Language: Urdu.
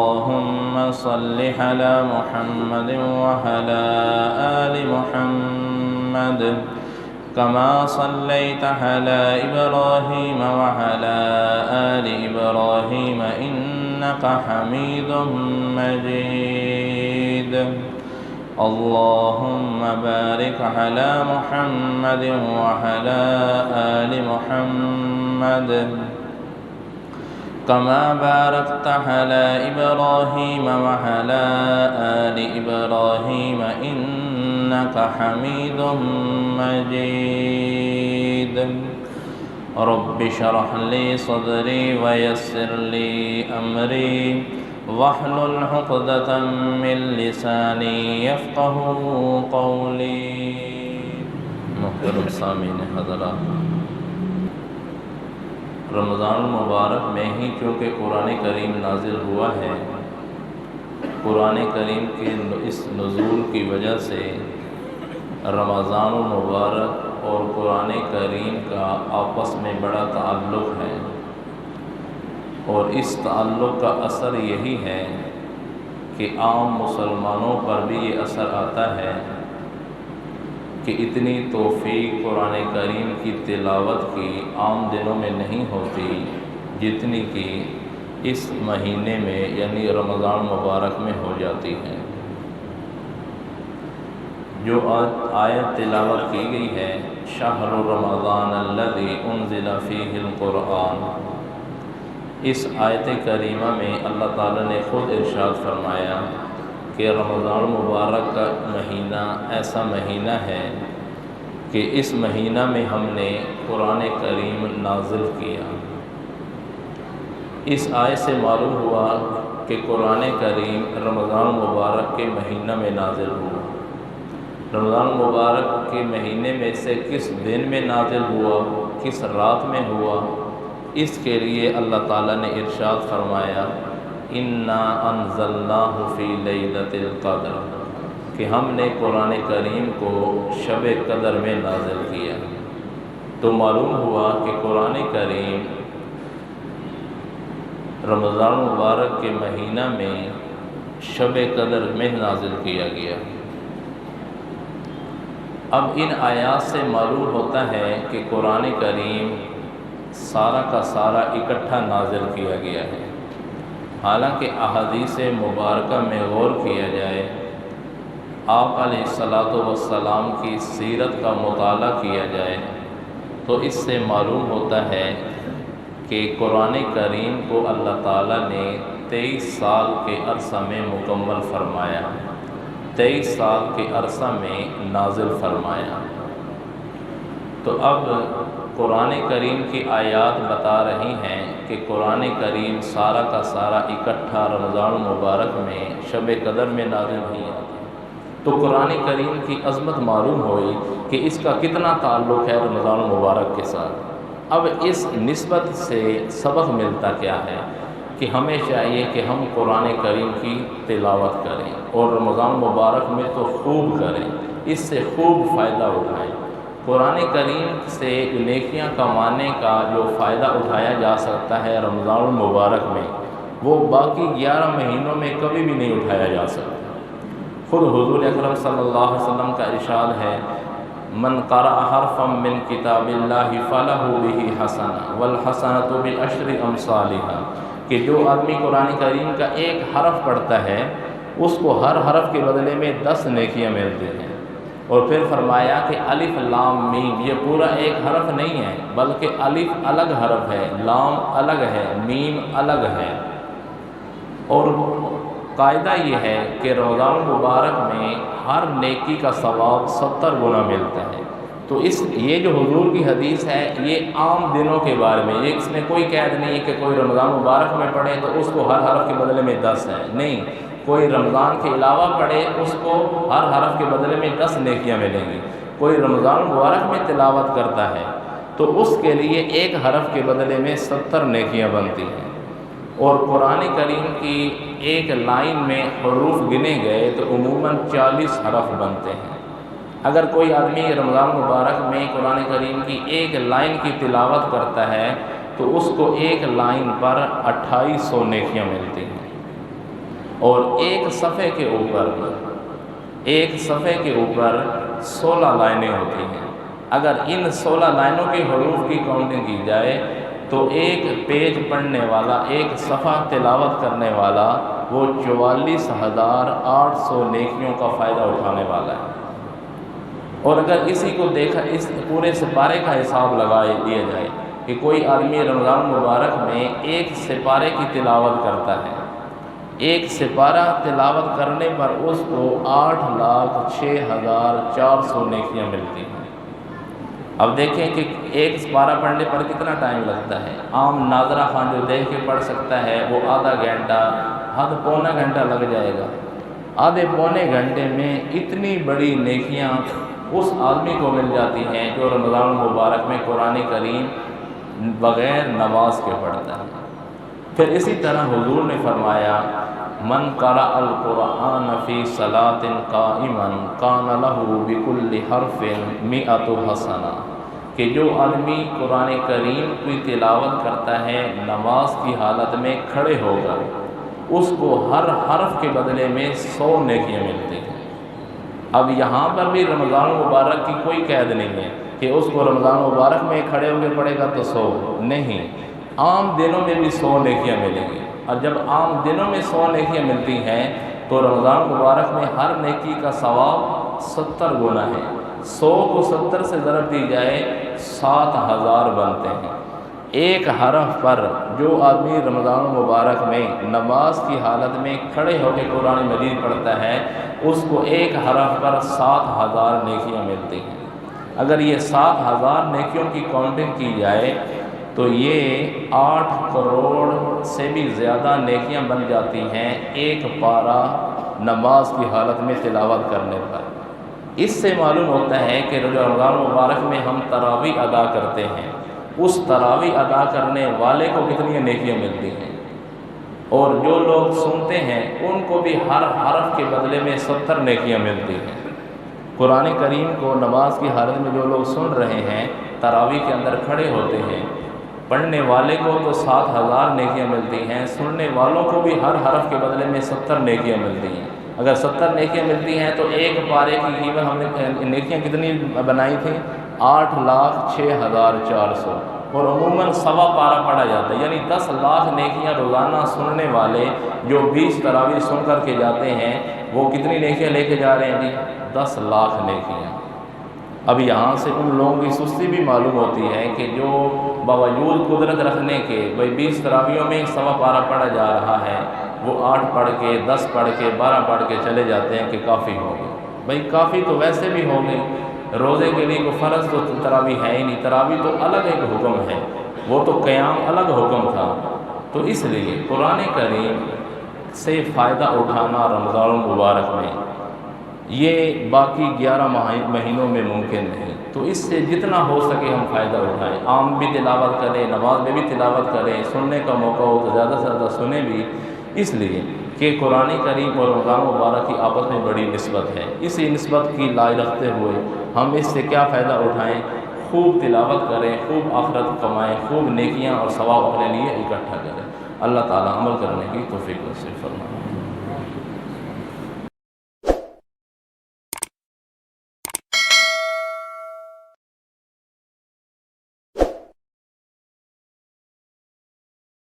اللهم صل على محمد وعلى آل محمد كما صليت على إبراهيم وعلى آل إبراهيم إنك حميد مجيد اللهم بارك على محمد وعلى آل محمد كما باركت على إبراهيم وعلى آل إبراهيم إنك حميد مجيد رب اشرح لي صدري ويسر لي أمري واحلل عقدة من لساني يفقه قولي. محترم سامعین حضرات، رمضان المبارک میں ہی چونکہ قرآن کریم نازل ہوا ہے، قرآن کریم کے اس نزول کی وجہ سے رمضان المبارک اور قرآن کریم کا آپس میں بڑا تعلق ہے، اور اس تعلق کا اثر یہی ہے کہ عام مسلمانوں پر بھی یہ اثر آتا ہے کہ اتنی توفیق قرآن کریم کی تلاوت کی عام دنوں میں نہیں ہوتی جتنی کہ اس مہینے میں یعنی رمضان مبارک میں ہو جاتی ہے. جو آیت تلاوت کی گئی ہے شہر رمضان الذی انزل فیہ القرآن، اس آیت کریمہ میں اللہ تعالیٰ نے خود ارشاد فرمایا کہ رمضان مبارک کا مہینہ ایسا مہینہ ہے کہ اس مہینہ میں ہم نے قرآن کریم نازل کیا. اس آیت سے معلوم ہوا کہ قرآن کریم رمضان مبارک کے مہینہ میں نازل ہوا. رمضان مبارک کے مہینے میں سے کس دن میں نازل ہوا، کس رات میں ہوا، اس کے لیے اللہ تعالیٰ نے ارشاد فرمایا اِنَّا أَنزَلْنَاهُ فِي لَيْلَةِ الْقَدْرِ، کہ ہم نے قرآن کریم کو شب قدر میں نازل کیا. تو معلوم ہوا کہ قرآن کریم رمضان مبارک کے مہینہ میں شب قدر میں نازل کیا گیا. اب ان آیات سے معلوم ہوتا ہے کہ قرآن کریم سارا کا سارا اکٹھا نازل کیا گیا ہے. حالانکہ احادیث مبارکہ میں غور کیا جائے، آپ علیہ الصلاۃ والسلام کی سیرت کا مطالعہ کیا جائے تو اس سے معلوم ہوتا ہے کہ قرآن کریم کو اللہ تعالیٰ نے 23 سال کے عرصہ میں مکمل فرمایا، 23 سال کے عرصہ میں نازل فرمایا. تو اب قرآن کریم کی آیات بتا رہی ہیں کہ قرآن کریم سارا کا سارا اکٹھا رمضان مبارک میں شب قدر میں نازل نہیں آتا. تو قرآن کریم کی عظمت معلوم ہوئی کہ اس کا کتنا تعلق ہے رمضان مبارک کے ساتھ. اب اس نسبت سے سبق ملتا کیا ہے کہ ہمیں چاہیے کہ ہم قرآن کریم کی تلاوت کریں اور رمضان مبارک میں تو خوب کریں، اس سے خوب فائدہ اٹھائیں. قرآن کریم سے نیکیاں کمانے کا جو فائدہ اٹھایا جا سکتا ہے رمضان المبارک میں، وہ باقی 11 مہینوں میں کبھی بھی نہیں اٹھایا جا سکتا. خود حضور اکرم صلی اللہ علیہ وسلم کا ارشاد ہے من قرأ حرفا من کتاب اللہ فلہ بہ حسنہ والحسنۃ بعشر امثالھا، کہ جو آدمی قرآن کریم کا ایک حرف پڑھتا ہے اس کو ہر حرف کے بدلے میں 10 نیکیاں ملتی ہیں. اور پھر فرمایا کہ الف لام میم، یہ پورا ایک حرف نہیں ہے بلکہ الف الگ حرف ہے، لام الگ ہے، میم الگ ہے. اور قاعدہ یہ ہے کہ رمضان مبارک میں ہر نیکی کا ثواب 70 گنا ملتا ہے. تو یہ جو حضور کی حدیث ہے یہ عام دنوں کے بارے میں، یہ اس میں کوئی قید نہیں ہے کہ کوئی رمضان مبارک میں پڑھے تو اس کو ہر حرف کے بدلے میں 10 ہے. نہیں، کوئی رمضان کے علاوہ پڑھے اس کو ہر حرف کے بدلے میں 10 نیکیاں ملیں گی. کوئی رمضان مبارک میں تلاوت کرتا ہے تو اس کے لیے ایک حرف کے بدلے میں 70 نیکیاں بنتی ہیں. اور قرآن کریم کی ایک لائن میں حروف گنے گئے تو عموماً 40 حرف بنتے ہیں. اگر کوئی آدمی رمضان مبارک میں قرآن کریم کی ایک لائن کی تلاوت کرتا ہے تو اس کو ایک لائن پر 2800 نیکیاں ملتی ہیں. اور ایک صفحے کے اوپر 16 لائنیں ہوتی ہیں۔ اگر ان 16 لائنوں کے حروف کی کاؤنٹنگ کی جائے تو ایک پیج پڑھنے والا، ایک صفحہ تلاوت کرنے والا، وہ 44,800 نیکیوں کا فائدہ اٹھانے والا ہے۔ اور اگر اسی کو دیکھا، اس پورے سپارے کا حساب لگا دیا جائے کہ کوئی آدمی رمضان مبارک میں ایک سپارے کی تلاوت کرتا ہے، ایک سپارہ تلاوت کرنے پر اس کو 8,06,400 نیکیاں ملتی ہیں۔ اب دیکھیں کہ ایک سپارہ پڑھنے پر کتنا ٹائم لگتا ہے۔ عام ناظرہ خان جو دیکھ کے پڑھ سکتا ہے وہ آدھا گھنٹہ، حد پونا گھنٹہ لگ جائے گا۔ آدھے پونے گھنٹے میں اتنی بڑی نیکیاں اس آدمی کو مل جاتی ہیں جو رمضان مبارک میں قرآن کریم بغیر نماز کے پڑھتا ہے۔ پھر اسی طرح حضور نے فرمایا، من قرأ القرآن فی صلاۃ قائما کان لہ بکل حرف 100 حسنہ، کہ جو آدمی قرآن کریم کی تلاوت کرتا ہے نماز کی حالت میں کھڑے ہو کر، اس کو ہر حرف کے بدلے میں 100 نیکیاں ملتی ہیں۔ اب یہاں پر بھی رمضان مبارک کی کوئی قید نہیں ہے کہ اس کو رمضان مبارک میں کھڑے ہو کے پڑھے گا تو 100 نہیں، عام دنوں میں بھی 100 نیکیاں ملیں گی۔ اور جب عام دنوں میں 100 نیکیاں ملتی ہیں تو رمضان مبارک میں ہر نیکی کا ثواب 70 گنا ہے۔ 100 کو 70 سے ضرب دی جائے 7,000 بنتے ہیں۔ ایک حرف پر جو آدمی رمضان مبارک میں نماز کی حالت میں کھڑے ہو کے قرآن مجید پڑھتا ہے، اس کو ایک حرف پر 7,000 نیکیاں ملتی ہیں۔ اگر یہ 7,000 نیکیوں کی کاؤنٹنگ کی جائے تو یہ 8 کروڑ سے بھی زیادہ نیکیاں بن جاتی ہیں ایک پارہ نماز کی حالت میں تلاوت کرنے پر۔ اس سے معلوم ہوتا ہے کہ رمضان مبارک میں ہم تراویح ادا کرتے ہیں، اس تراویح ادا کرنے والے کو کتنی نیکیاں ملتی ہیں، اور جو لوگ سنتے ہیں ان کو بھی ہر حرف کے بدلے میں 70 نیکیاں ملتی ہیں۔ قرآن کریم کو نماز کی حالت میں جو لوگ سن رہے ہیں، تراویح کے اندر کھڑے ہوتے ہیں، پڑھنے والے کو تو 7,000 نیکیاں ملتی ہیں، سننے والوں کو بھی ہر حرف کے بدلے میں 70 نیکیاں ملتی ہیں۔ اگر 70 نیکیاں ملتی ہیں تو ایک پارے کی قیمت ہم نے نیکیاں کتنی بنائی تھیں؟ 8,06,400، اور عموماً سوا پارہ پڑھا جاتا ہے، یعنی 10 لاکھ نیکیاں روزانہ سننے والے جو 20 تراویح سن کر کے جاتے ہیں وہ کتنی نیکیاں لے کے جا رہے ہیں جی؟ 10 لاکھ نیکیاں۔ اب یہاں سے ان لوگوں کی سستی بھی معلوم ہوتی ہے کہ جو باوجود قدرت رکھنے کے 20 تراویحوں میں سوا پارہ پڑھا جا رہا ہے، وہ 8 پڑھ کے 10 پڑھ کے 12 پڑھ کے چلے جاتے ہیں کہ کافی ہو گئی۔ کافی تو ویسے بھی ہو گئی، روزے کے لیے کوئی فرض تو تراویح ہے ہی نہیں، تراویح تو الگ ایک حکم ہے، وہ تو قیام الگ حکم تھا۔ تو اس لیے قرآن کریم سے فائدہ اٹھانا رمضان المبارک میں یہ باقی 11 مہینوں میں ممکن نہیں، تو اس سے جتنا ہو سکے ہم فائدہ اٹھائیں، عام بھی تلاوت کریں، نماز میں بھی تلاوت کریں، سننے کا موقع ہو تو زیادہ سے زیادہ سنیں بھی، اس لیے کہ قرآن کریم اور رمضان مبارک کی آپس میں بڑی نسبت ہے۔ اسی نسبت کی لائے رکھتے ہوئے ہم اس سے کیا فائدہ اٹھائیں؟ خوب تلاوت کریں، خوب آخرت کمائیں، خوب نیکیاں اور ثواب اپنے لیے اکٹھا کریں۔ اللہ تعالیٰ عمل کرنے کی توفیق نصیب فرمائے۔